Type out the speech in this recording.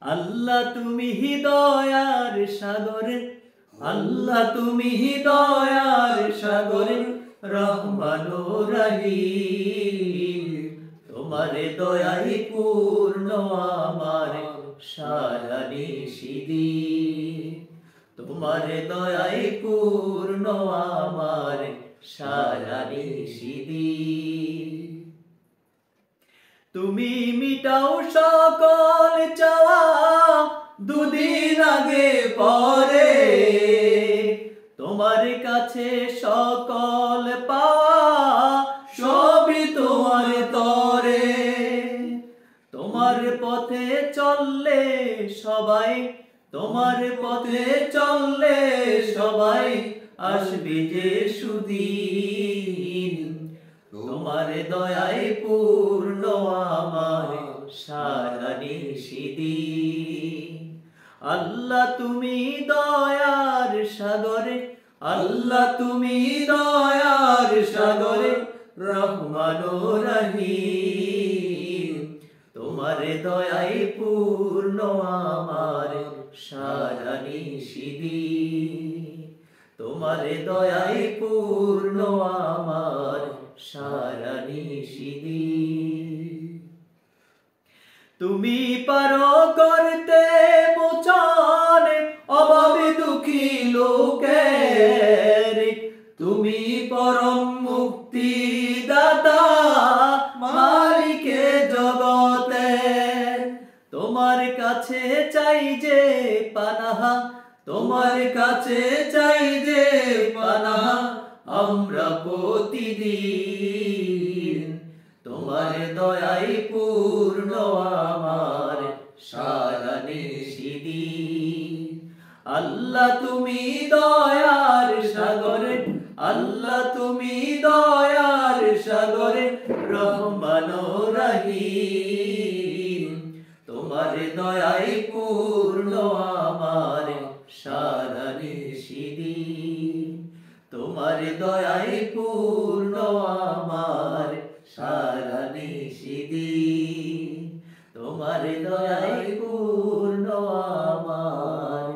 আল্লাহ তুমি দয়ার সাগরে, আল্লাহ তুমি দয়ার সাগরে, রহমান ও রহিম। তোমার দয়াই পূর্ণ আমার সারা নিশিদিন, তোমার দয়াই পূর্ণ আমার সারা নিশিদিন। তুমি মিটাও সকল চাওয়া দুদিন আগে পরে, তোমার কাছে সকল পাওয়া সবই তোমার তরে। তোমার পথে চললে সবাই, তোমার পথে চললে সবাই আসবে যে সুদিন। তোমার দয়ায় পূর্ণ আমার সারা নিশিদিন। আল্লাহ তুমি দয়ার সাগরে, আল্লাহ তুমি দয়ার সাগরে, রহমান ও রহিম। তোমার দয়ায় পূর্ণ আমার সারা নিশিদিন, তোমার দয়ায় পূর্ণ আমার সারা নিশিদিন। তুমি পারো করতে মোচন অভাবে দুঃখী লোকের, তুমি পরম মুক্তি দাতা মালিকে জগতের। তোমার কাছে চাই যে পানাহা, তোমার কাছে চাই যে পানাহা আমরা প্রতিদিন। তোমার দয়াই পূর্ণ আমার সারা নিশিদিন। আল্লাহ তুমি দয়ার সাগরে, আল্লাহ তুমি দয়ার সাগরে, রহমান ও রহিম। তোমার দয়াই পূর্ণ আমার সারা নিশিদিন, তোমার দয়াই পূর্ণ আমার সারা নিশিদিন, তোমার দয়াই পূর্ণ আমার